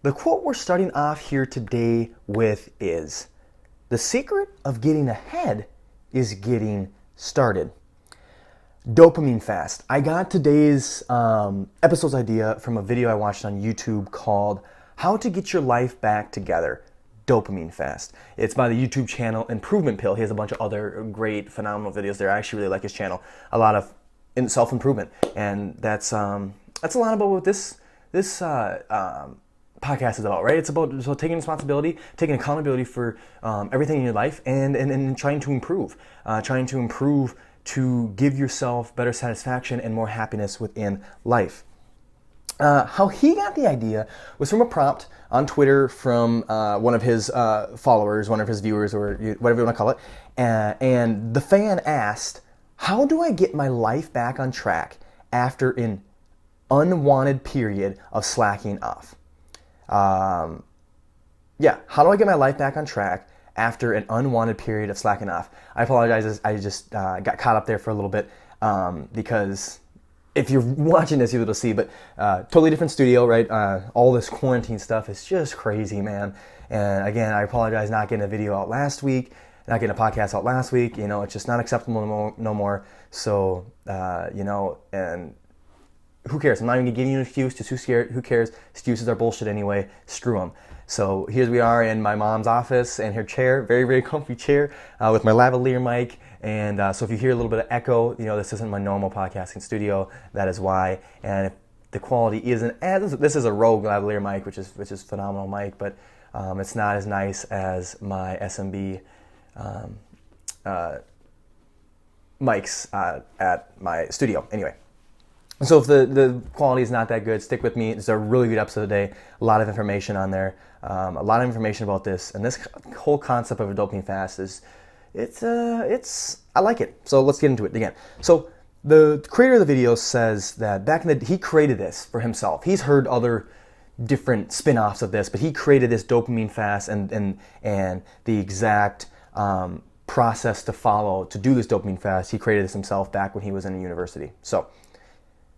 The quote we're starting off here today with is, "The secret of getting ahead is getting started." Dopamine fast. I got today's episode's idea from a video I watched on YouTube called "How to Get Your Life Back Together." Dopamine fast. It's by the YouTube channel Improvement Pill. He has a bunch of other great, phenomenal videos there. I actually really like his channel. A lot of self-improvement, and that's a lot about what this podcast is about, right? It's about taking responsibility, taking accountability for everything in your life, and trying to improve to give yourself better satisfaction and more happiness within life. How he got the idea was from a prompt on Twitter from one of his followers, one of his viewers, or whatever you want to call it. And the fan asked, "How do I get my life back on track after an unwanted period of slacking off?" How do I get my life back on track after an unwanted period of slacking off? I apologize, I just got caught up there for a little bit because if you're watching this, you'll be able to see, but totally different studio, right? All this quarantine stuff is just crazy, man. And again, I apologize not getting a video out last week, not getting a podcast out last week. You know, it's just not acceptable no more. So, and who cares? I'm not even giving you an excuse. Just who cares? Excuses are bullshit anyway. Screw them. So here we are in my mom's office and her chair, very, very comfy chair with my lavalier mic. And so if you hear a little bit of echo, this isn't my normal podcasting studio. That is why. And if the quality isn't as, this is a Rogue lavalier mic, which is phenomenal mic, but it's not as nice as my SMB mics at my studio. Anyway. So if the quality is not that good, stick with me. It's a really good episode today. A lot of information on there. A lot of information about this. And this whole concept of a dopamine fast I like it. So let's get into it again. So the creator of the video says that he created this for himself. He's heard other different spin-offs of this, but he created this dopamine fast and the exact process to follow to do this dopamine fast. He created this himself back when he was in university. So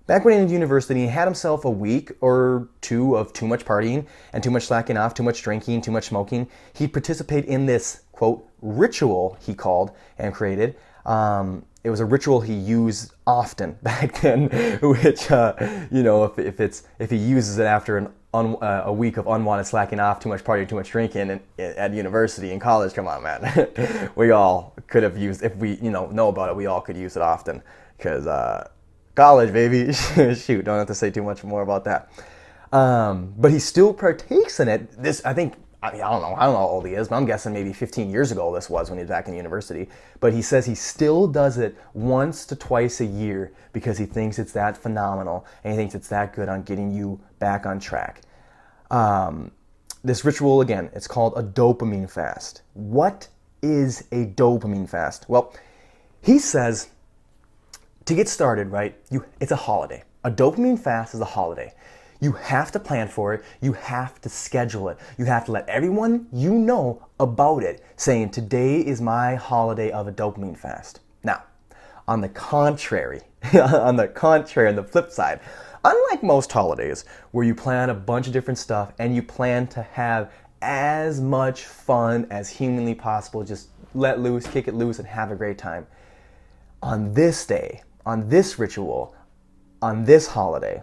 back when he was in university, he had himself a week or two of too much partying and too much slacking off, too much drinking, too much smoking. He'd participate in this, quote, ritual he called and created. It was a ritual he used often back then, which, if he uses it after a week of unwanted slacking off, too much partying, too much drinking at university and college, come on, man. We all could have used, if we, know about it, we all could use it often because, college, baby. Shoot, don't have to say too much more about that. But he still partakes in it. I don't know how old he is, but I'm guessing maybe 15 years ago this was when he was back in university. But he says he still does it once to twice a year because he thinks it's that phenomenal and he thinks it's that good on getting you back on track. This ritual, again, it's called a dopamine fast. What is a dopamine fast? Well, he says, to get started, right, it's a holiday. A dopamine fast is a holiday. You have to plan for it. You have to schedule it. You have to let everyone you know about it, saying, today is my holiday of a dopamine fast. Now, on the contrary, on the flip side, unlike most holidays where you plan a bunch of different stuff and you plan to have as much fun as humanly possible, just let loose, kick it loose, and have a great time. On this day, on this ritual, on this holiday,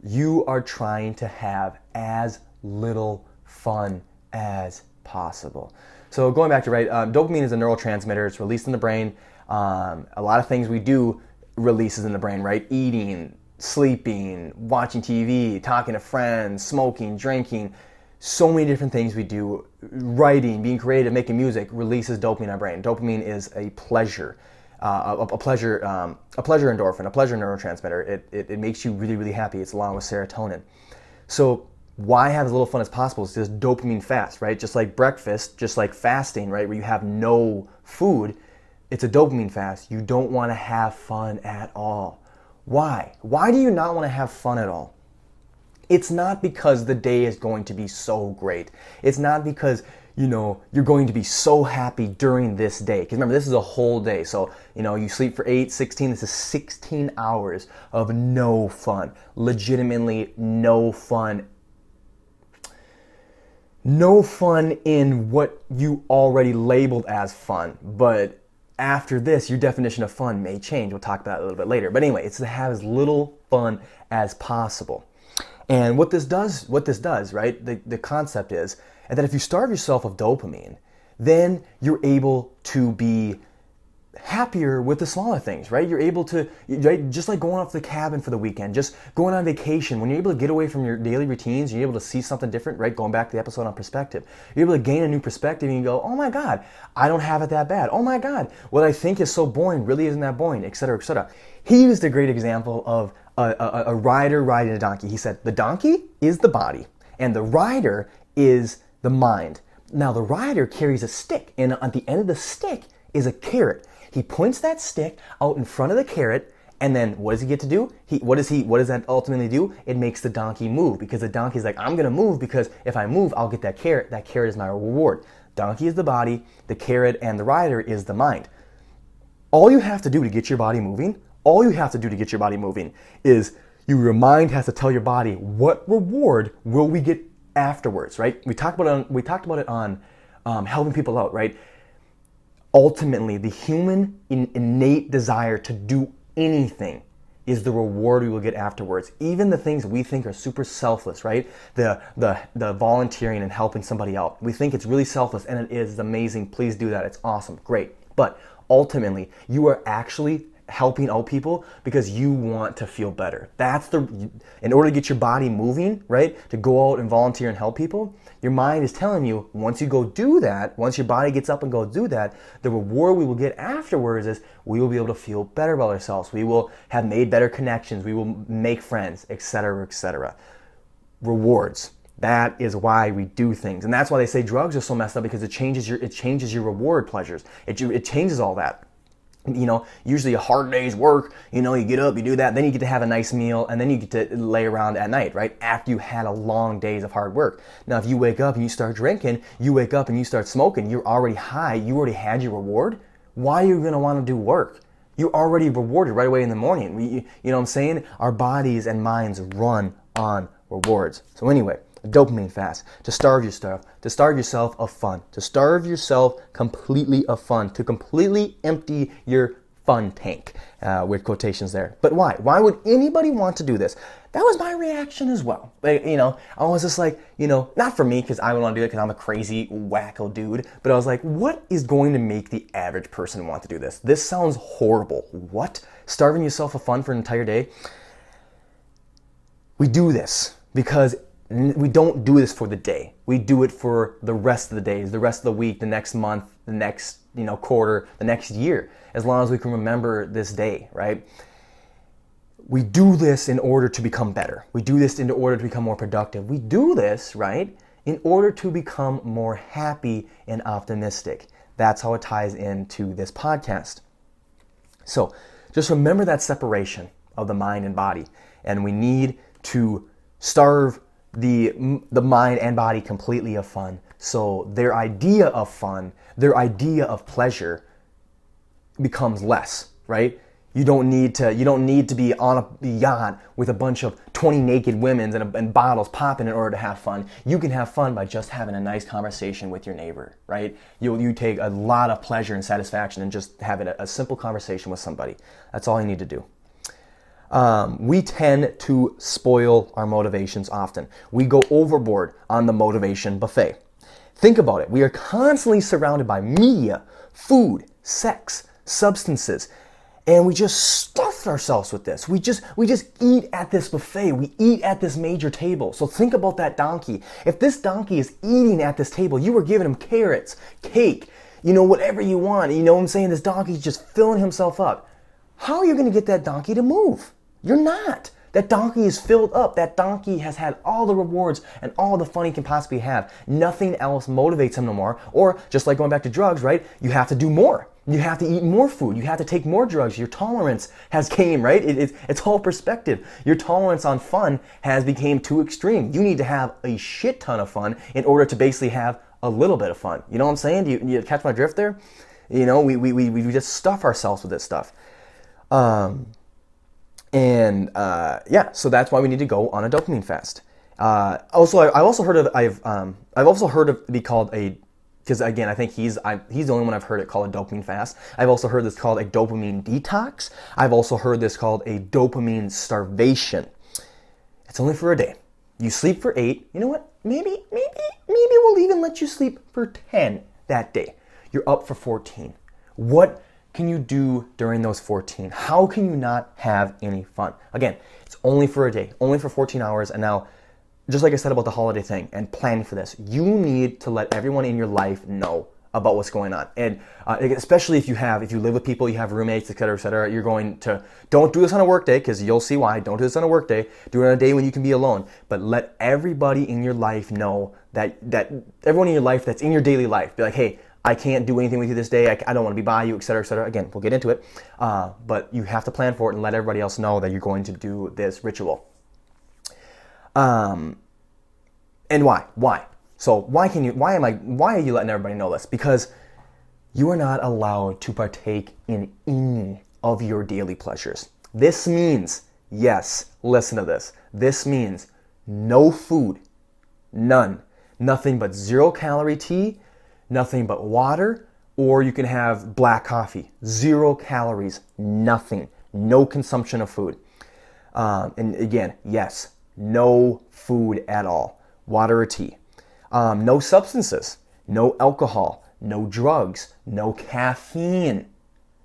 you are trying to have as little fun as possible. So going back to, dopamine is a neurotransmitter. It's released in the brain. A lot of things we do releases in the brain, right? Eating, sleeping, watching TV, talking to friends, smoking, drinking. So many different things we do. Writing, being creative, making music releases dopamine in our brain. Dopamine is a pleasure. A pleasure endorphin, a pleasure neurotransmitter. It makes you really, really happy. It's along with serotonin. So why have as little fun as possible? It's just dopamine fast, right? Just like breakfast, just like fasting, right? Where you have no food, it's a dopamine fast. You don't want to have fun at all. Why? Why do you not want to have fun at all? It's not because the day is going to be so great. It's not because you're going to be so happy during this day. Because remember, this is a whole day. So, you sleep for 8, 16, this is 16 hours of no fun. Legitimately no fun. no fun in what you already labeled as fun, but after this, your definition of fun may change. We'll talk about it a little bit later. But anyway, it's to have as little fun as possible. And what this does, right? The concept is that if you starve yourself of dopamine, then you're able to be happier with the smaller things, right? You're able to, right? Just like going off the cabin for the weekend, just going on vacation, when you're able to get away from your daily routines, you're able to see something different, right? Going back to the episode on perspective, you're able to gain a new perspective and you go, oh my God, I don't have it that bad. Oh my God, what I think is so boring really isn't that boring, etc., etc. He used a great example of a rider riding a donkey. He said, the donkey is the body and the rider is the mind. Now the rider carries a stick and at the end of the stick is a carrot. He points that stick out in front of the carrot, and then what does he get to do? What does that ultimately do? It makes the donkey move, because the donkey's like, I'm gonna move because if I move, I'll get that carrot. That carrot is my reward. Donkey is the body, the carrot and the rider is the mind. All you have to do to get your body moving, is your mind has to tell your body what reward will we get afterwards, right? We talked about it on helping people out, right? Ultimately, the human innate desire to do anything is the reward we will get afterwards. Even the things we think are super selfless, right? The volunteering and helping somebody out. We think it's really selfless, and it is. It's amazing. Please do that. It's awesome. Great. But ultimately, you are actually helping out people because you want to feel better. In order to get your body moving, right? To go out and volunteer and help people, your mind is telling you, once you go do that, once your body gets up and go do that, the reward we will get afterwards is we will be able to feel better about ourselves. We will have made better connections. We will make friends, etc., etc. Rewards. That is why we do things. And that's why they say drugs are so messed up, because it changes your reward pleasures. It changes all that. You know, usually a hard day's work, you know, you get up, you do that, then you get to have a nice meal, and then you get to lay around at night, right? After you had a long days of hard work. Now, if you wake up and you start drinking, you wake up and you start smoking, you're already high, you already had your reward. Why are you going to want to do work? You're already rewarded right away in the morning. You know what I'm saying? Our bodies and minds run on rewards. So anyway, a dopamine fast, to starve yourself of fun, to starve yourself completely of fun, to completely empty your fun tank, with quotations there. But why? Why would anybody want to do this? That was my reaction as well. Like, you know, I was just like, you know, not for me because I would want to do it because I'm a crazy wacko dude, but I was like, what is going to make the average person want to do this? This sounds horrible. What? Starving yourself of fun for an entire day? We do this because we don't do this for the day. We do it for the rest of the days, the rest of the week, the next month, the next, you know, quarter, the next year, as long as we can remember this day, right? We do this in order to become better. We do this in order to become more productive. We do this, right, in order to become more happy and optimistic. That's how it ties into this podcast. So just remember that separation of the mind and body. And we need to starve the mind and body completely of fun. So their idea of fun, their idea of pleasure becomes less, right? You don't need to be on a yacht with a bunch of 20 naked women and bottles popping in order to have fun. You can have fun by just having a nice conversation with your neighbor, right? You take a lot of pleasure and satisfaction in just having a simple conversation with somebody. That's all you need to do. We tend to spoil our motivations often. We go overboard on the motivation buffet. Think about it. We are constantly surrounded by media, food, sex, substances, and we just stuff ourselves with this. We just eat at this buffet. We eat at this major table. So think about that donkey. If this donkey is eating at this table, you were giving him carrots, cake, you know, whatever you want. You know what I'm saying? This donkey's just filling himself up. How are you going to get that donkey to move? You're not. That donkey is filled up. That donkey has had all the rewards and all the fun he can possibly have. Nothing else motivates him no more. Or just like going back to drugs, right? You have to do more. You have to eat more food. You have to take more drugs. Your tolerance has came, right? It's all perspective. Your tolerance on fun has become too extreme. You need to have a shit ton of fun in order to basically have a little bit of fun. You know what I'm saying? Do you catch my drift there? You know, we just stuff ourselves with this stuff. So that's why we need to go on a dopamine fast. I've also heard of I've also heard of it be called a, because again I think he's the only one I've heard it called a dopamine fast. I've also heard this called a dopamine detox. I've also heard this called a dopamine starvation. It's only for a day. You sleep for 8. You know what? Maybe we'll even let you sleep for 10 that day. You're up for 14. What can you do during those 14? How can you not have any fun? Again, it's only for a day, only for 14 hours. And now, just like I said about the holiday thing and planning for this, you need to let everyone in your life know about what's going on. And especially if you live with people, you have roommates, et cetera, you're going to, don't do this on a work day, because you'll see why. Don't do this on a work day. Do it on a day when you can be alone. But let everybody in your life know that everyone in your life that's in your daily life, be like, hey, I can't do anything with you this day. I don't want to be by you, et cetera, et cetera. Again, we'll get into it. But you have to plan for it and let everybody else know that you're going to do this ritual. And why? Why? So why are you letting everybody know this? Because you are not allowed to partake in any of your daily pleasures. This means, yes, listen to this. This means no food, none, nothing but 0-calorie tea, nothing but water, or you can have black coffee. 0 calories, nothing, no consumption of food. And again, yes, no food at all, water or tea. No substances, no alcohol, no drugs, no caffeine,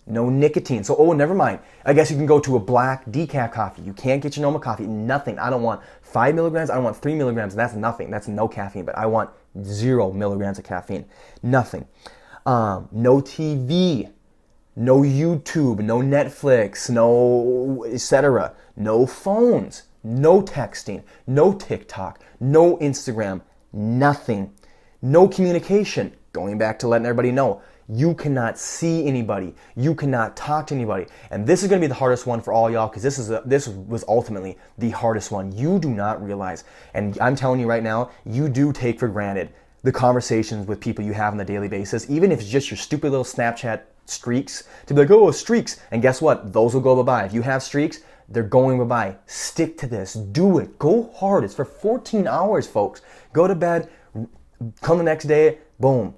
no nicotine. So, never mind. I guess you can go to a black decaf coffee. You can't get your normal coffee, nothing. I don't want 5 milligrams, I don't want 3 milligrams. That's nothing. That's no caffeine, but I want 0 milligrams of caffeine. Nothing. No TV, no YouTube, no Netflix, no etc. No phones, no texting, no TikTok, no Instagram, nothing. No communication. Going back to letting everybody know, you cannot see anybody. You cannot talk to anybody. And this is going to be the hardest one for all y'all, because this was ultimately the hardest one. You do not realize, and I'm telling you right now, you do take for granted the conversations with people you have on a daily basis, even if it's just your stupid little Snapchat streaks, to be like, oh, streaks. And guess what? Those will go bye-bye. If you have streaks, they're going bye-bye. Stick to this. Do it. Go hard. It's for 14 hours, folks. Go to bed. Come the next day. Boom.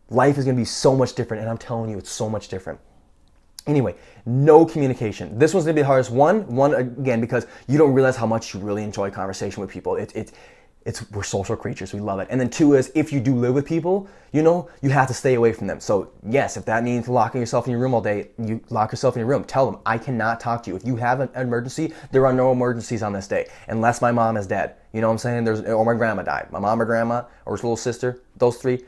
Life is going to be so much different. And I'm telling you, it's so much different. Anyway, no communication. This one's going to be the hardest. One, again, because you don't realize how much you really enjoy conversation with people. We're social creatures. We love it. And then 2 is, if you do live with people, you have to stay away from them. So yes, if that means locking yourself in your room all day, you lock yourself in your room. Tell them, I cannot talk to you. If you have an emergency, there are no emergencies on this day, unless my mom is dead. You know what I'm saying? Or my grandma died. My mom or grandma or his little sister, those 3,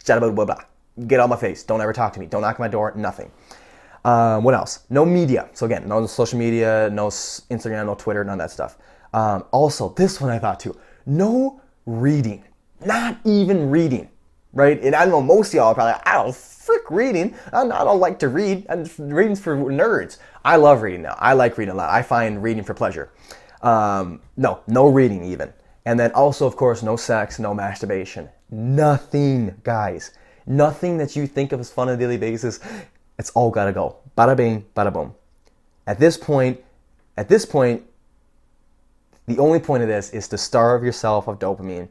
blah, blah, blah, blah. Get out of my face. Don't ever talk to me. Don't knock on my door. Nothing. What else? No media. So again, no social media, no Instagram, no Twitter, none of that stuff. Also, this one I thought too. No reading. Not even reading. Right? And I know most of y'all are probably like, I don't frick reading. I don't like to read. Reading's for nerds. I love reading now. I like reading a lot. I find reading for pleasure. No reading even. And then also, of course, no sex, no masturbation. Nothing, guys. Nothing that you think of as fun on a daily basis. It's all gotta go. Bada bing, bada boom. At this point, the only point of this is to starve yourself of dopamine.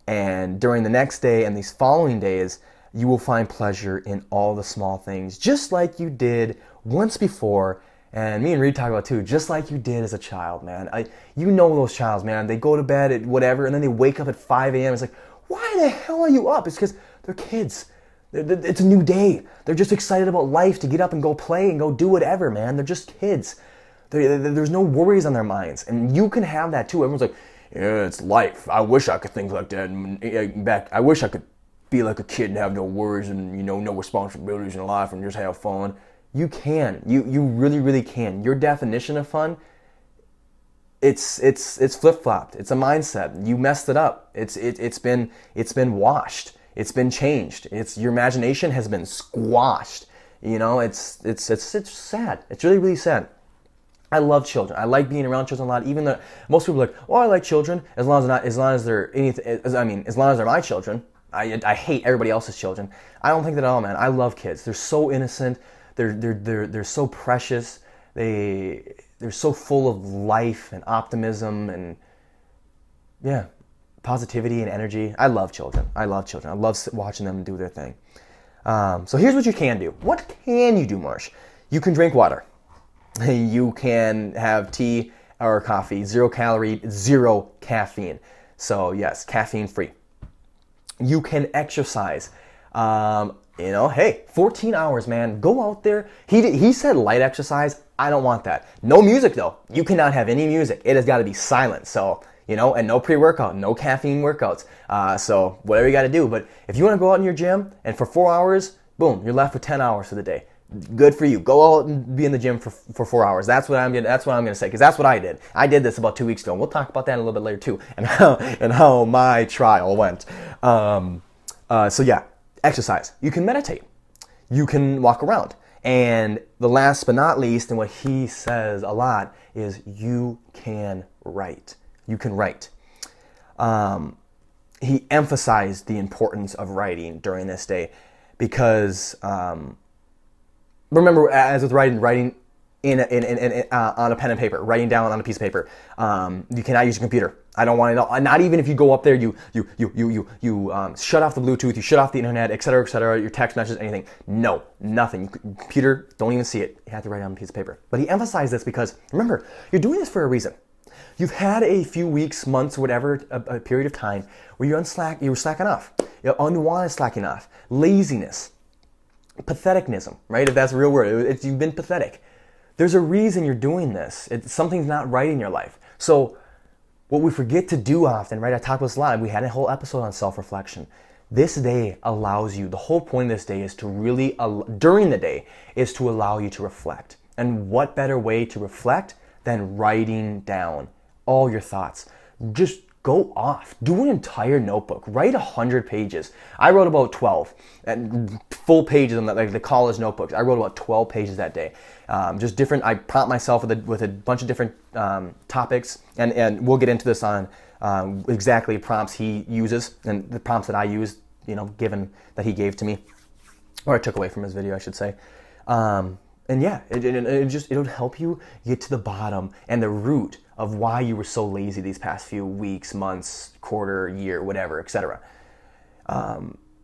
And during the next day and these following days, you will find pleasure in all the small things, just like you did once before. And me and Reed talk about too, just like you did as a child, man. You know those childs, man. They go to bed at whatever, and then they wake up at 5 a.m. It's like, why the hell are you up? It's because they're kids. It's a new day. They're just excited about life to get up and go play and go do whatever, man. They're just kids. There's no worries on their minds. And you can have that too. Everyone's like, yeah, it's life. I wish I could think like that. I wish I could be like a kid and have no worries and, no responsibilities in life and just have fun. You can. You really, really can. Your definition of fun, it's flip-flopped. It's a mindset. You messed it up. It's been washed. It's been changed. Your imagination has been squashed. It's sad. It's really, really sad. I love children. I like being around children a lot. Even though most people are like, "Oh, I like children," as long as they're my children. I hate everybody else's children. I don't think that at all, man. I love kids. They're so innocent. They're so precious. They're so full of life and optimism, and yeah, positivity and energy. I love children. I love watching them do their thing. So here's what you can do. What can you do, Marsh? You can drink water. You can have tea or coffee, 0 calorie, 0 caffeine. So yes, caffeine free. You can exercise. Hey, 14 hours, man. Go out there. He said light exercise. I don't want that. No music though. You cannot have any music. It has got to be silent. So, and no pre-workout, no caffeine workouts. So whatever you got to do. But if you want to go out in your gym and for 4 hours, boom, you're left with 10 hours for the day. Good for you. Go out and be in the gym for 4 hours. That's what I'm gonna say, because that's what I did. I did this about 2 weeks ago. And we'll talk about that a little bit later too, and how my trial went. So yeah, exercise. You can meditate. You can walk around. And the last but not least, and what he says a lot, is you can write. You can write. He emphasized the importance of writing during this day because. Remember, as with writing on a pen and paper, writing down on a piece of paper. You cannot use your computer. I don't want to know. Not even if you go up there, you shut off the Bluetooth, you shut off the internet, et cetera, your text messages, anything. No, nothing. Computer, don't even see it. You have to write it on a piece of paper. But he emphasized this because, remember, you're doing this for a reason. You've had a few weeks, months, whatever, a period of time where you were slacking off. Unwanted slacking off. Laziness. Patheticnism, right? If that's a real word, you've been pathetic. There's a reason you're doing this. Something's not right in your life. So what we forget to do often, right? I talked about this a lot. We had a whole episode on self-reflection. This day allows you, the whole point of this day is to really, during the day, is to allow you to reflect. And what better way to reflect than writing down all your thoughts? Just go off. Do an entire notebook. Write 100 pages. I wrote about 12 and full pages on like the college notebooks. I wrote about 12 pages that day. Just different. I prompt myself with a bunch of different topics, and we'll get into this on exactly prompts he uses and the prompts that I use. Given that he gave to me, or I took away from his video, I should say. And yeah, it'll help you get to the bottom and the root of why you were so lazy these past few weeks, months, quarter, year, whatever, etc.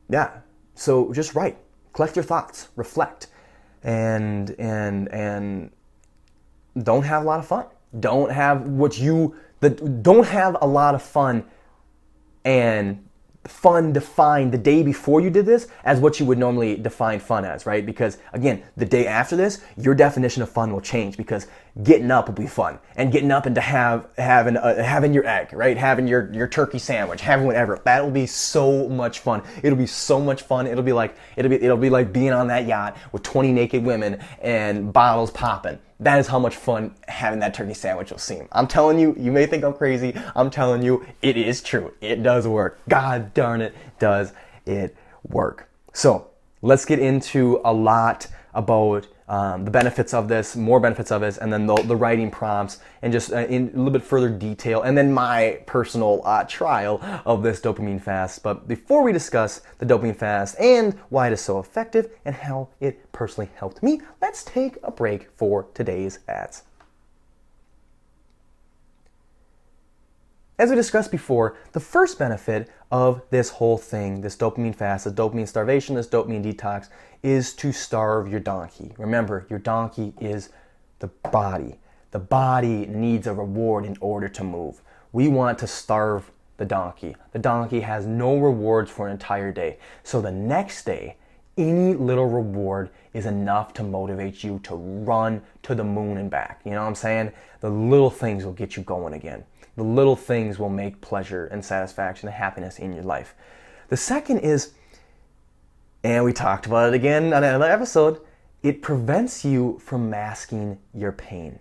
Yeah, so just write, collect your thoughts, reflect, and don't have a lot of fun. Don't have a lot of fun and fun defined the day before you did this as what you would normally define fun as, right? Because again, the day after this, your definition of fun will change, because getting up will be fun, and getting up and to having your egg, right? Having your turkey sandwich, having whatever, that will be so much fun. It'll be so much fun. It'll be like being on that yacht with 20 naked women and bottles popping. That is how much fun having that turkey sandwich will seem. I'm telling you, you may think I'm crazy. I'm telling you, it is true. It does work. God darn it, does it work. So let's get into a lot about the benefits of this, more benefits of this, and then the writing prompts, and just in a little bit further detail, and then my personal trial of this dopamine fast. But before we discuss the dopamine fast and why it is so effective and how it personally helped me, let's take a break for today's ads. As we discussed before, the first benefit of this whole thing, this dopamine fast, this dopamine starvation, this dopamine detox, is to starve your donkey. Remember, your donkey is the body. The body needs a reward in order to move. We want to starve the donkey. The donkey has no rewards for an entire day. So the next day, any little reward is enough to motivate you to run to the moon and back. You know what I'm saying? The little things will get you going again. The little things will make pleasure and satisfaction and happiness in your life. The second is, and we talked about it again on another episode, it prevents you from masking your pain.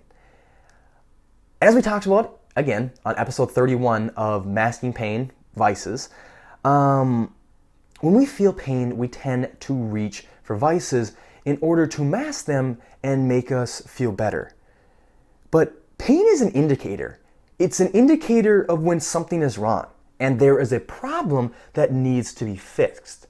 As we talked about, again, on episode 31 of Masking Pain, Vices, when we feel pain, we tend to reach for vices in order to mask them and make us feel better. But pain is an indicator. It's an indicator of when something is wrong and there is a problem that needs to be fixed.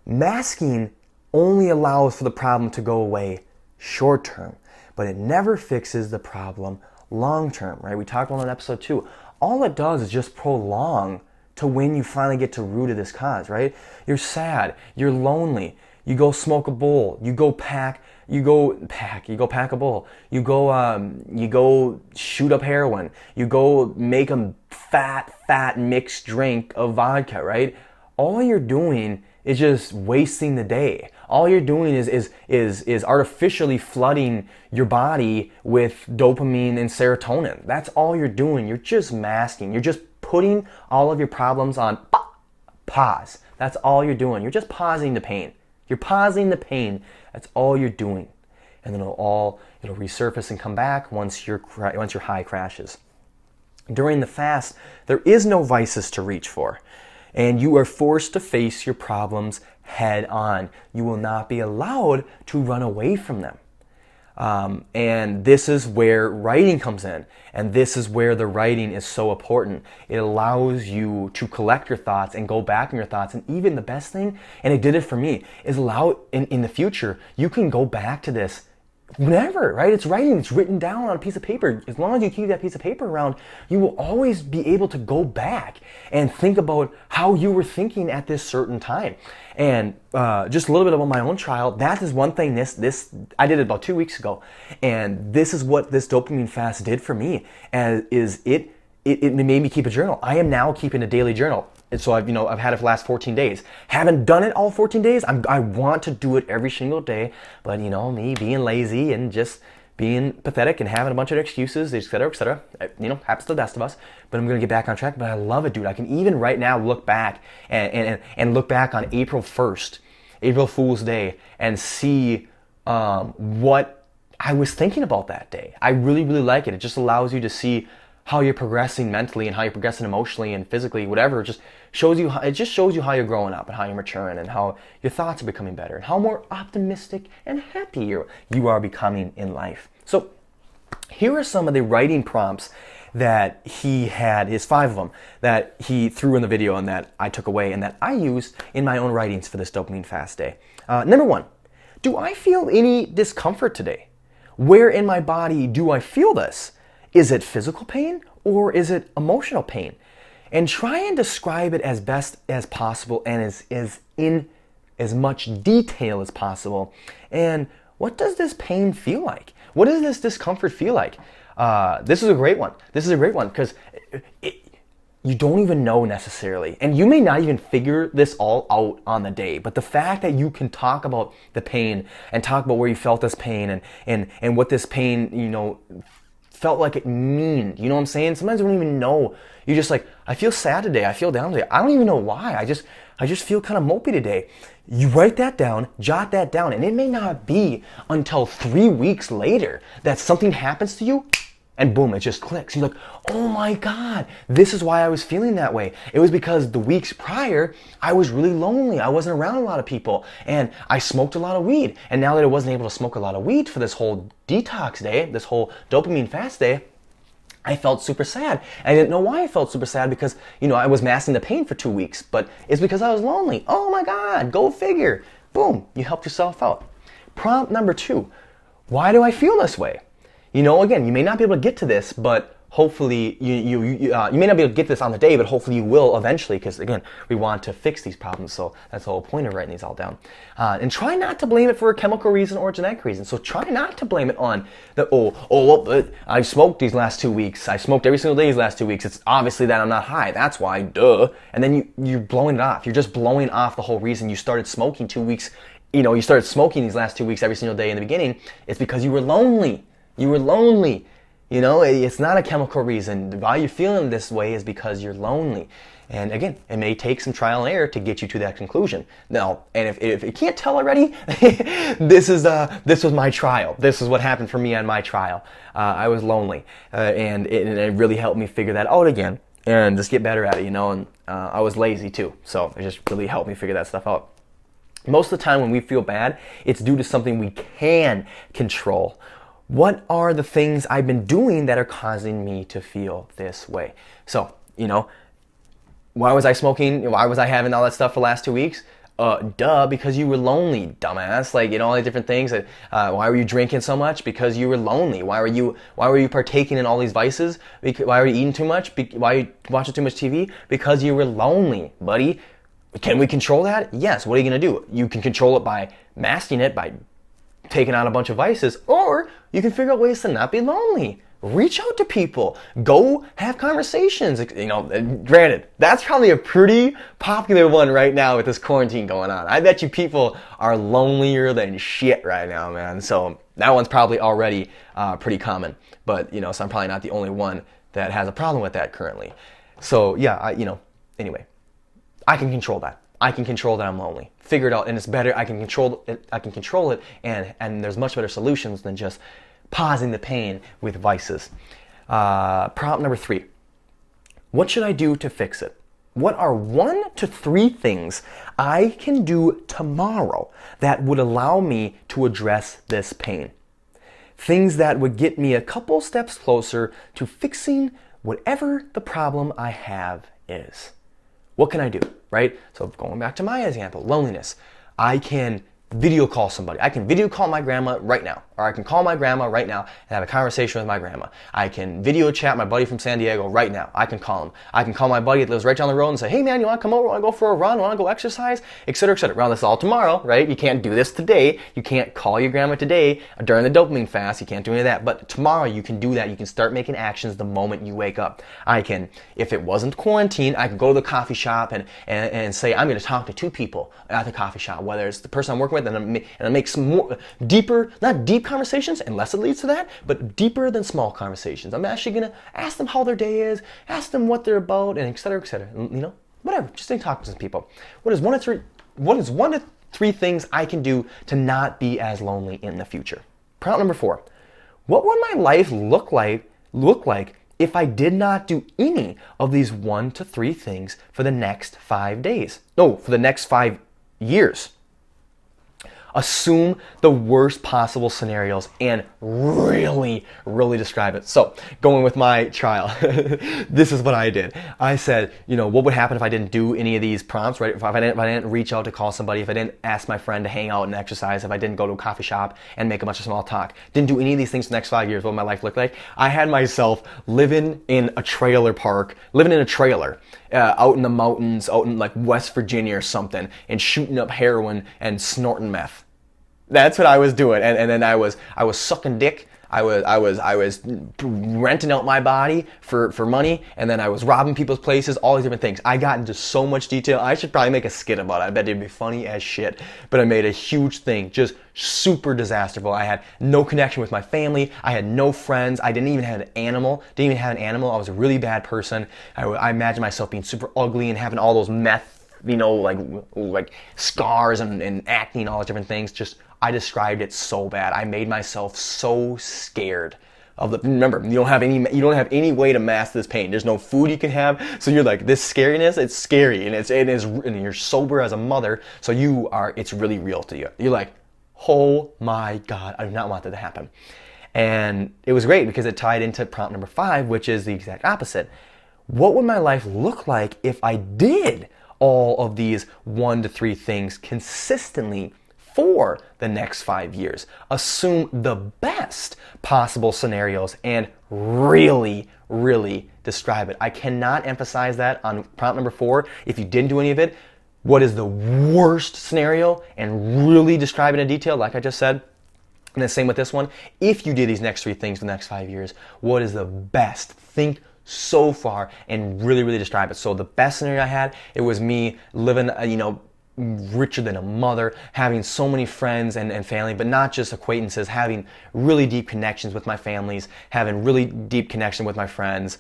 Masking only allows for the problem to go away short term, but it never fixes the problem long term, right? We talked about it in episode 2. All it does is just prolong to when you finally get to root of this cause, right? You're sad, you're lonely, you go smoke a bowl, you go pack a bowl, you go shoot up heroin, you go make a fat mixed drink of vodka, right? All you're doing is just wasting the day. All you're doing is artificially flooding your body with dopamine and serotonin. That's all you're doing. You're just masking. You're just putting all of your problems on pause. That's all you're doing. You're just pausing the pain. You're pausing the pain. That's all you're doing. And then it'll resurface and come back once your high crashes. During the fast, there is no vices to reach for. And you are forced to face your problems head on. You will not be allowed to run away from them. And this is where writing comes in. And this is where the writing is so important. It allows you to collect your thoughts and go back in your thoughts. And even the best thing, and it did it for me, is allow in the future, you can go back to this whenever, right? It's writing, it's written down on a piece of paper. As long as you keep that piece of paper around, you will always be able to go back and think about how you were thinking at this certain time. And just a little bit about my own trial, that is one thing this I did it about 2 weeks ago. And this is what this dopamine fast did for me, it made me keep a journal. I am now keeping a daily journal. And so I've had it for the last 14 days. Haven't done it all 14 days. I want to do it every single day, but me being lazy and just being pathetic and having a bunch of excuses, et cetera, happens to the best of us. But I'm gonna get back on track. But I love it, dude. I can even right now look back and look back on April 1st, April Fool's Day, and see what I was thinking about that day. I really, really like it. It just allows you to see how you're progressing mentally and how you're progressing emotionally and physically, whatever. It just shows you how you're growing up and how you're maturing and how your thoughts are becoming better and how more optimistic and happy you are becoming in life. So here are some of the writing prompts that he had, his 5 of them, that he threw in the video and that I took away and that I used in my own writings for this dopamine fast day. Number 1, do I feel any discomfort today? Where in my body do I feel this? Is it physical pain or is it emotional pain? And try and describe it as best as possible and in as much detail as possible. And what does this pain feel like? What does this discomfort feel like? This is a great one. This is a great one because you don't even know necessarily. And you may not even figure this all out on the day. But the fact that you can talk about the pain and talk about where you felt this pain and what this pain, felt like it mean. You know what I'm saying? Sometimes you don't even know. You're just like, I feel sad today. I feel down today. I don't even know why. I just feel kind of mopey today. You write that down, jot that down, and it may not be until 3 weeks later that something happens to you and boom, it just clicks. You're like, oh my God, this is why I was feeling that way. It was because the weeks prior, I was really lonely. I wasn't around a lot of people and I smoked a lot of weed. And now that I wasn't able to smoke a lot of weed for this whole detox day, this whole dopamine fast day, I felt super sad. I didn't know why I felt super sad because, I was masking the pain for 2 weeks, but it's because I was lonely. Oh my God, go figure. Boom, you helped yourself out. Prompt number 2, why do I feel this way? Again, you may not be able to get to this, but hopefully you may not be able to get this on the day, but hopefully you will eventually, because again, we want to fix these problems. So that's the whole point of writing these all down. And try not to blame it for a chemical reason or a genetic reason. So try not to blame it on I smoked these last 2 weeks. I smoked every single day these last 2 weeks. It's obviously that I'm not high. That's why, duh. And then you're blowing it off. You're just blowing off the whole reason you started smoking 2 weeks. You started smoking these last 2 weeks every single day in the beginning. It's because you were lonely. You were lonely. It's not a chemical reason. Why you're feeling this way is because you're lonely. And again, it may take some trial and error to get you to that conclusion. Now, and if you can't tell already, this was my trial. This is what happened for me on my trial. I was lonely, and it really helped me figure that out again and just get better at it. And I was lazy too, so it just really helped me figure that stuff out. Most of the time when we feel bad, it's due to something we can control. What are the things I've been doing that are causing me to feel this way? So, why was I smoking? Why was I having all that stuff for the last 2 weeks? Duh, because you were lonely, dumbass. Like, all these different things. Why were you drinking so much? Because you were lonely. Why were you partaking in all these vices? Why were you eating too much? Why are you watching too much TV? Because you were lonely, buddy. Can we control that? Yes. What are you going to do? You can control it by masking it, by taking on a bunch of vices, or you can figure out ways to not be lonely. Reach out to people. Go have conversations. Granted, that's probably a pretty popular one right now with this quarantine going on. I bet you people are lonelier than shit right now, man. So that one's probably already pretty common. But, so I'm probably not the only one that has a problem with that currently. So yeah, anyway, I can control that. I can control that I'm lonely. Figure it out, and it's better. I can control it, and there's much better solutions than just pausing the pain with vices. Prompt number 3. What should I do to fix it? What are 1 to 3 things I can do tomorrow that would allow me to address this pain? Things that would get me a couple steps closer to fixing whatever the problem I have is. What can I do, right? So going back to my example, loneliness. I can video call somebody. I can video call my grandma right now. Or I can call my grandma right now and have a conversation with my grandma. I can video chat my buddy from San Diego right now. I can call him. I can call my buddy that lives right down the road and say, hey man, you want to come over? Want to go for a run? Want to go exercise? Etc., etc. Well, this is all tomorrow, right? You can't do this today. You can't call your grandma today during the dopamine fast. You can't do any of that. But tomorrow you can do that. You can start making actions the moment you wake up. I can, if it wasn't quarantine, I can go to the coffee shop and say, I'm going to talk to 2 people at the coffee shop, whether it's the person I'm working with and I make some more deeper, not deep conversations, unless it leads to that, but deeper than small conversations. I'm actually going to ask them how their day is, ask them what they're about, and et cetera, whatever. Just talk to some people. What is 1 to 3 things I can do to not be as lonely in the future? Prompt number 4. What would my life look like if I did not do any of these 1 to 3 things for the next 5 days? No, for the next 5 years. Assume the worst possible scenarios and really, really describe it. So, going with my trial, this is what I did. I said, what would happen if I didn't do any of these prompts, right? If I didn't reach out to call somebody, if I didn't ask my friend to hang out and exercise, if I didn't go to a coffee shop and make a bunch of small talk, didn't do any of these things for the next 5 years, what would my life look like? I had myself living in a trailer, out in the mountains, out in like West Virginia or something, and shooting up heroin and snorting meth. That's what I was doing, and then I was sucking dick. I was renting out my body for money, and then I was robbing people's places, all these different things. I got into so much detail. I should probably make a skit about it. I bet it'd be funny as shit. But I made a huge thing, just super disasterful. I had no connection with my family. I had no friends. I didn't even have an animal. I was a really bad person. I imagined myself being super ugly and having all those meth, like scars and acne and all those different things. I described it so bad. I made myself so scared of the. Remember, you don't have any way to mask this pain. There's no food you can have, so you're like, this scariness. It's scary, and you're sober as a mother, so it's really real to you. You're like, oh my God, I do not want that to happen. And it was great because it tied into prompt number 5, which is the exact opposite. What would my life look like if I did all of these 1 to 3 things consistently for the next 5 years? Assume the best possible scenarios and really, really describe it. I cannot emphasize that on prompt number 4. If you didn't do any of it, what is the worst scenario and really describe it in detail, like I just said. And the same with this one. If you did these next 3 things for the next 5 years, what is the best? Think so far and really, really describe it. So the best scenario I had, it was me living, richer than a mother, having so many friends and family, but not just acquaintances, having really deep connections with my families, having really deep connection with my friends,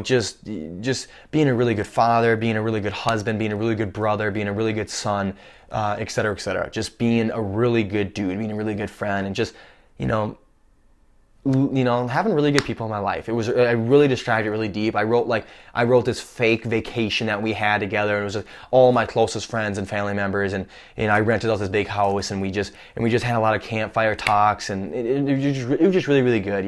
just being a really good father, being a really good husband, being a really good brother, being a really good son, et cetera, et cetera. Just being a really good dude, being a really good friend, and just, having really good people in my life. I really described it really deep. I wrote this fake vacation that we had together, and it was just all my closest friends and family members, and I rented out this big house, and we just had a lot of campfire talks, and it was just really, really good,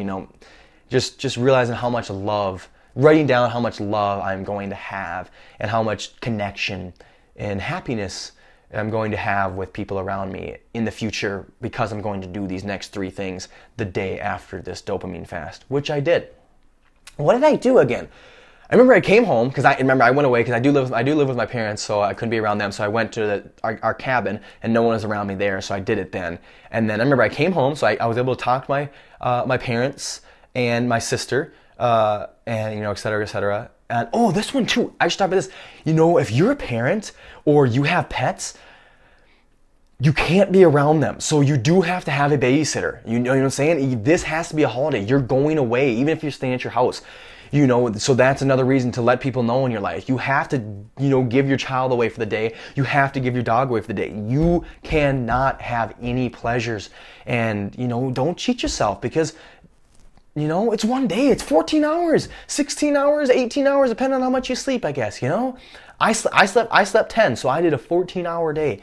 just realizing how much love, writing down how much love I'm going to have, and how much connection and happiness I'm going to have with people around me in the future, because I'm going to do these next 3 things the day after this dopamine fast, which I did. What did I do again? I remember I came home because I went away because I do live with my parents, so I couldn't be around them. So I went to our cabin and no one was around me there, so I did it then. And then I remember I came home, so I was able to talk to my parents and my sister, and et cetera, et cetera. And this one too. I should talk about this. If you're a parent or you have pets, you can't be around them. So you do have to have a babysitter. You know what I'm saying? This has to be a holiday. You're going away, even if you're staying at your house. So that's another reason to let people know in your life. You have to, give your child away for the day. You have to give your dog away for the day. You cannot have any pleasures. And, don't cheat yourself because, it's one day. It's 14 hours, 16 hours, 18 hours, depending on how much you sleep, I guess, I slept 10, so I did a 14-hour day.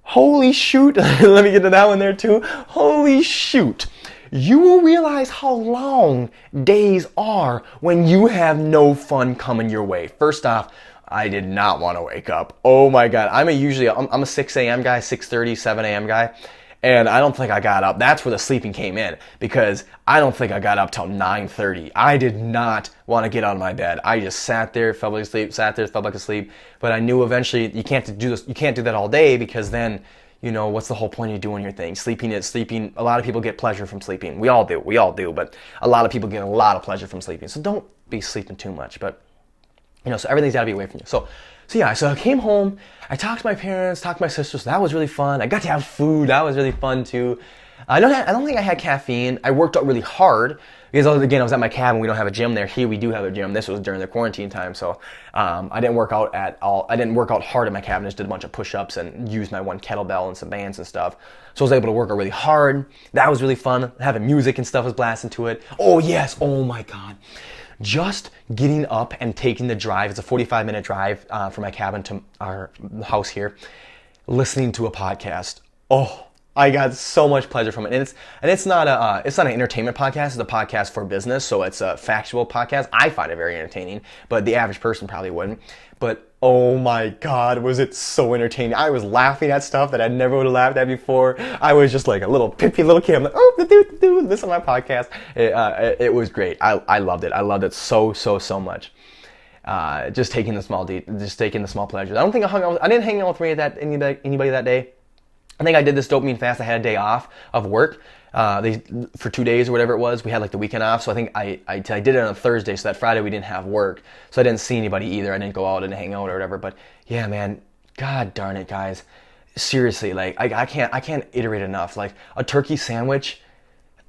Holy shoot. Let me get to that one there too. Holy shoot. You will realize how long days are when you have no fun coming your way. First off, I did not want to wake up. Oh my God. I'm a 6 a.m. guy, 6:30, 7 a.m. guy. And I don't think I got up. That's where the sleeping came in, because I don't think I got up till 9:30. I did not want to get out of my bed. I just sat there, felt like asleep. But I knew eventually you can't do this. You can't do that all day, because then, what's the whole point of doing your thing? Sleeping. A lot of people get pleasure from sleeping. We all do. But a lot of people get a lot of pleasure from sleeping. So don't be sleeping too much. But, so everything's got to be away from you. So I came home, I talked to my parents, talked to my sister, so that was really fun. I got to have food, that was really fun too. I don't think I had caffeine. I worked out really hard because, again, I was at my cabin. We don't have a gym there. Here we do have a gym. This was during the quarantine time, so I didn't work out at all. I didn't work out hard at my cabin. I just did a bunch of push-ups and used my one kettlebell and some bands and stuff. So I was able to work out really hard. That was really fun. Having music and stuff was blasting to it. Oh yes, oh my God. Just getting up and taking the drive, it's a 45-minute drive from my cabin to our house here, listening to a podcast. Oh, I got so much pleasure from it. And it's not an entertainment podcast, it's a podcast for business, so it's a factual podcast. I find it very entertaining, but the average person probably wouldn't. But oh my God, was it so entertaining. I was laughing at stuff that I never would have laughed at before. I was just like a little pippy little kid. I'm like, this on my podcast. It was great. I loved it. I loved it so much. Just taking the small pleasures. I didn't hang out with anybody that day. I think I did this dopamine fast. I had a day off of work for 2 days or whatever it was. We had like the weekend off, so I think I did it on a Thursday, so that Friday we didn't have work, so I didn't see anybody either. I didn't go out and hang out or whatever. But yeah, man, God darn it, guys, seriously, like I can't iterate enough. Like a turkey sandwich,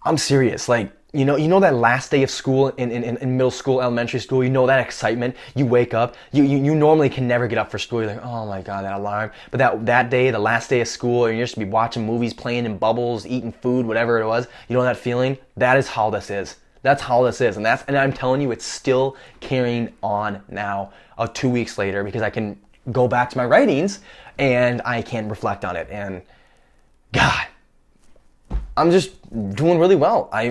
I'm serious. Like you know that last day of school in middle school, elementary school, that excitement. You wake up, you normally can never get up for school. You're like, oh my God, that alarm. But that day, the last day of school, and you're just be watching movies, playing in bubbles, eating food, whatever it was. That feeling? That is how this is. That's how this is. And I'm telling you, it's still carrying on now, 2 weeks later, because I can go back to my writings and I can reflect on it. And God, I'm just doing really well. I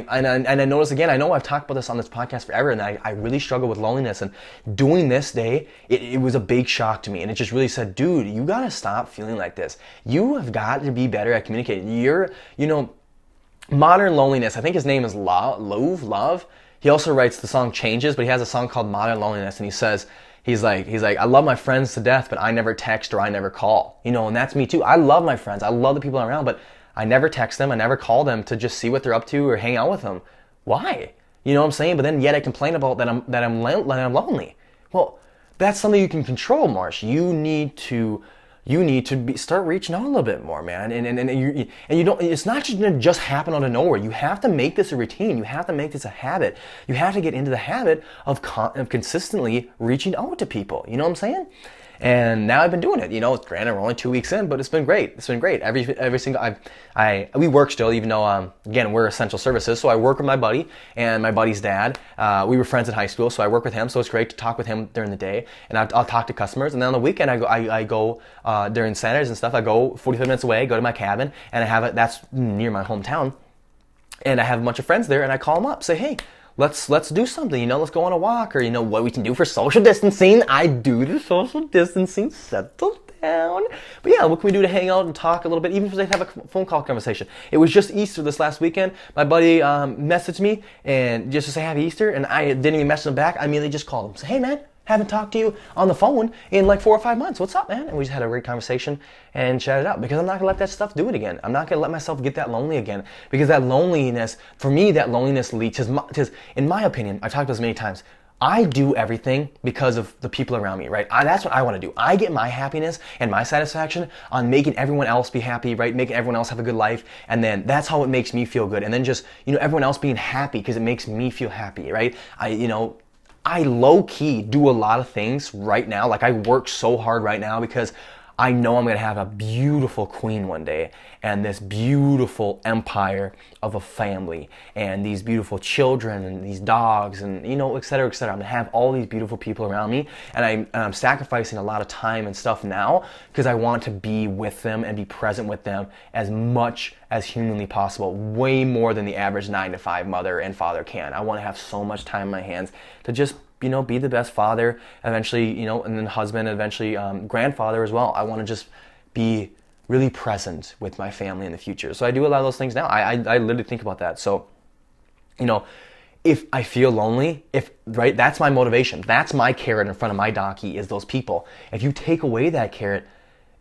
notice, again, I know I've talked about this on this podcast forever, and I really struggle with loneliness. And doing this day, it was a big shock to me. And it just really said, dude, you got to stop feeling like this. You have got to be better at communicating. Modern Loneliness, I think his name is Love. He also writes the song Changes, but he has a song called Modern Loneliness, and he says, he's like, I love my friends to death, but I never text or I never call. And that's me too. I love my friends. I love the people around, but I never text them. I never call them to just see what they're up to or hang out with them. Why? You know what I'm saying? But then yet I complain about that I'm lonely. Well, that's something you can control, Marsh. You need to start reaching out a little bit more, man. And you don't. It's not just gonna just happen out of nowhere. You have to make this a routine. You have to make this a habit. You have to get into the habit of consistently reaching out to people. You know what I'm saying? And now I've been doing it. Granted, we're only 2 weeks in, but it's been great. It's been great. Every single we work still, even though again, we're essential services. So I work with my buddy and my buddy's dad. We were friends in high school, so I work with him. So it's great to talk with him during the day, and I'll talk to customers. And then on the weekend, I go during Saturdays and stuff. I go 45 minutes away, go to my cabin, and I have it. That's near my hometown, and I have a bunch of friends there, and I call them up, say, hey, let's do something, let's go on a walk, or what we can do for social distancing. I do the social distancing, settled town. But yeah, what can we do to hang out and talk a little bit, even if they have a phone call conversation? It was just Easter this last weekend. My buddy messaged me and just to say happy Easter, and I didn't even message him back. I immediately just called him. Say, hey man, haven't talked to you on the phone in like 4 or 5 months. What's up, man? And we just had a great conversation and chatted out, because I'm not gonna let that stuff do it again. I'm not gonna let myself get that lonely again, because that loneliness, for me, that loneliness leads to, in my opinion, I've talked about this many times, I do everything because of the people around me, right? That's what I want to do. I get my happiness and my satisfaction on making everyone else be happy, right? Making everyone else have a good life. And then that's how it makes me feel good. And then just, everyone else being happy because it makes me feel happy, right? I low-key do a lot of things right now. Like, I work so hard right now because I know I'm going to have a beautiful queen one day, and this beautiful empire of a family, and these beautiful children, and these dogs, and et cetera, et cetera. I'm going to have all these beautiful people around me, and I'm sacrificing a lot of time and stuff now because I want to be with them and be present with them as much as humanly possible, way more than the average 9-to-5 mother and father can. I want to have so much time in my hands to just be the best father, eventually, and then husband, and eventually grandfather as well. I want to just be really present with my family in the future. So I do a lot of those things now. I literally think about that. So, if I feel lonely, right, that's my motivation. That's my carrot in front of my donkey, is those people. If you take away that carrot,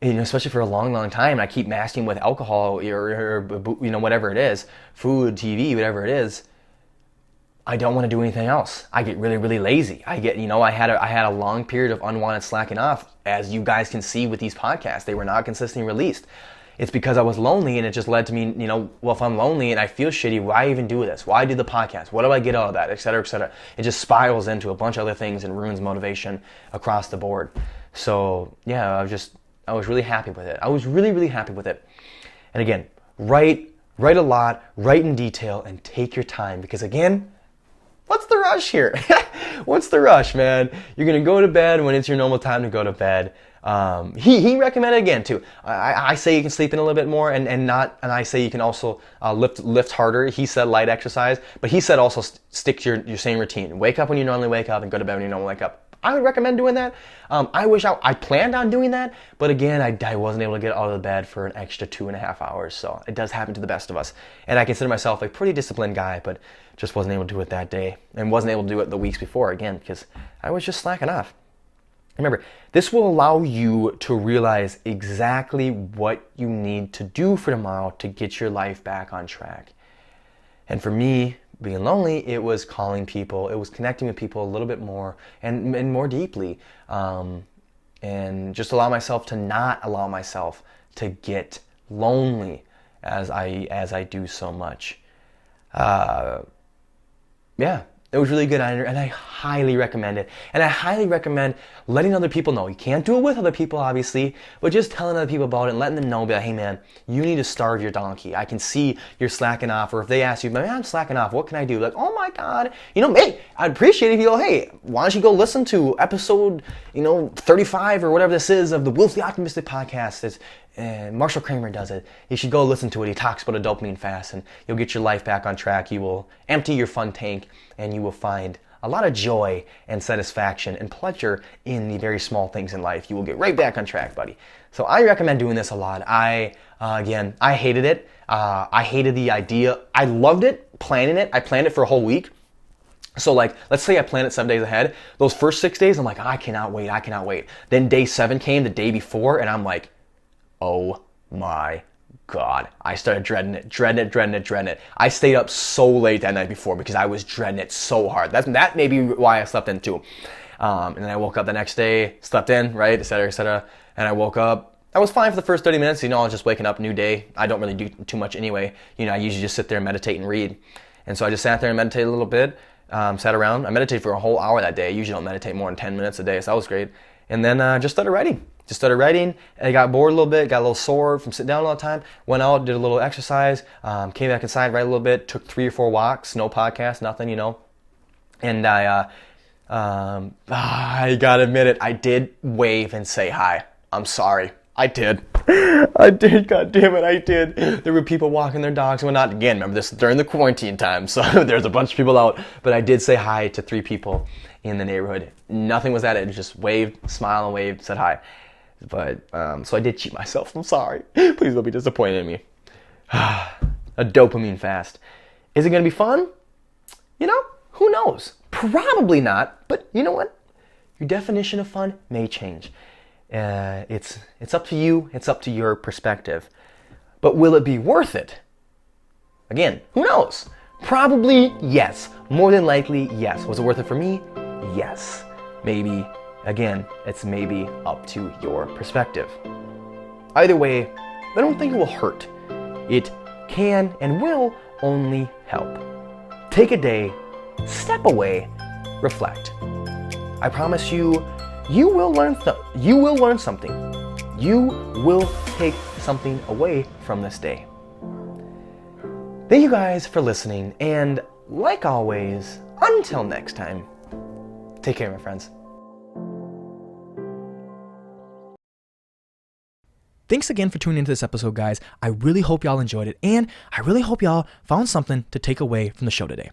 especially for a long, long time, and I keep masking with alcohol or whatever it is, food, TV, whatever it is, I don't want to do anything else. I get really, really lazy. I had a long period of unwanted slacking off, as you guys can see with these podcasts. They were not consistently released. It's because I was lonely, and it just led to me, well, if I'm lonely and I feel shitty, why even do this? Why do the podcast? What do I get out of that? Et cetera, et cetera. It just spirals into a bunch of other things and ruins motivation across the board. So yeah, I was really happy with it. I was really, really happy with it. And again, write a lot, write in detail, and take your time, because again, what's the rush here? What's the rush, man? You're going to go to bed when it's your normal time to go to bed. He recommended again too. I say you can sleep in a little bit more, and I say you can also lift harder. He said light exercise, but he said also stick to your same routine. Wake up when you normally wake up and go to bed when you normally wake up. I would recommend doing that. I wish I planned on doing that, but again, I wasn't able to get out of the bed for an extra 2.5 hours. So it does happen to the best of us. And I consider myself a pretty disciplined guy, but just wasn't able to do it that day, and wasn't able to do it the weeks before, again, because I was just slacking off. Remember, this will allow you to realize exactly what you need to do for tomorrow to get your life back on track. And for me, being lonely, it was calling people, it was connecting with people a little bit more and more deeply, and just allow myself to not allow myself to get lonely as I do so much. Yeah, it was really good, and I highly recommend it. And I highly recommend letting other people know. You can't do it with other people, obviously, but just telling other people about it and letting them know, be like, hey man, you need to starve your donkey. I can see you're slacking off. Or if they ask you, man, I'm slacking off, what can I do? Like, oh my God, hey, I'd appreciate it if you go, hey, why don't you go listen to episode, 35 or whatever this is of the Will's the Optimistic podcast. It's Marshal Kramer does it. You should go listen to it. He talks about a dopamine fast, and you'll get your life back on track. You will empty your fun tank, and you will find a lot of joy and satisfaction and pleasure in the very small things in life. You will get right back on track, buddy. So I recommend doing this a lot. I hated it. I hated the idea. I loved it, planning it. I planned it for a whole week. So let's say I plan it 7 days ahead. Those first 6 days, I'm like, I cannot wait. Then day 7 came the day before, and I'm like, oh my God. I started dreading it. I stayed up so late that night before because I was dreading it so hard. That may be why I slept in too. And then I woke up the next day, slept in, right, et cetera. And I woke up. I was fine for the first 30 minutes. I was just waking up, new day. I don't really do too much anyway. I usually just sit there and meditate and read. And so I just sat there and meditated a little bit, sat around. I meditated for a whole hour that day. I usually don't meditate more than 10 minutes a day, so that was great. And then just started writing. I got bored a little bit, got a little sore from sitting down all the time, went out, did a little exercise, came back inside, write a little bit, took 3 or 4 walks, no podcast, nothing, And I gotta admit it, I did wave and say hi. I'm sorry. I did. God damn it, I did. There were people walking their dogs and whatnot. Again, remember this is during the quarantine time, so there's a bunch of people out. But I did say hi to 3 people in the neighborhood. Nothing was at it. Just waved, smiled and waved, said hi. But, so I did cheat myself. I'm sorry. Please don't be disappointed in me. A dopamine fast. Is it going to be fun? Who knows? Probably not. But you know what? Your definition of fun may change. It's up to you. It's up to your perspective. But will it be worth it? Again, who knows? Probably yes. More than likely, yes. Was it worth it for me? Yes. Maybe. Again, it's maybe up to your perspective. Either way, I don't think it will hurt. It can and will only help. Take a day, step away, reflect. I promise you, you will learn something. You will take something away from this day. Thank you guys for listening, and like always, until next time, take care, my friends. Thanks again for tuning into this episode, guys. I really hope y'all enjoyed it, and I really hope y'all found something to take away from the show today.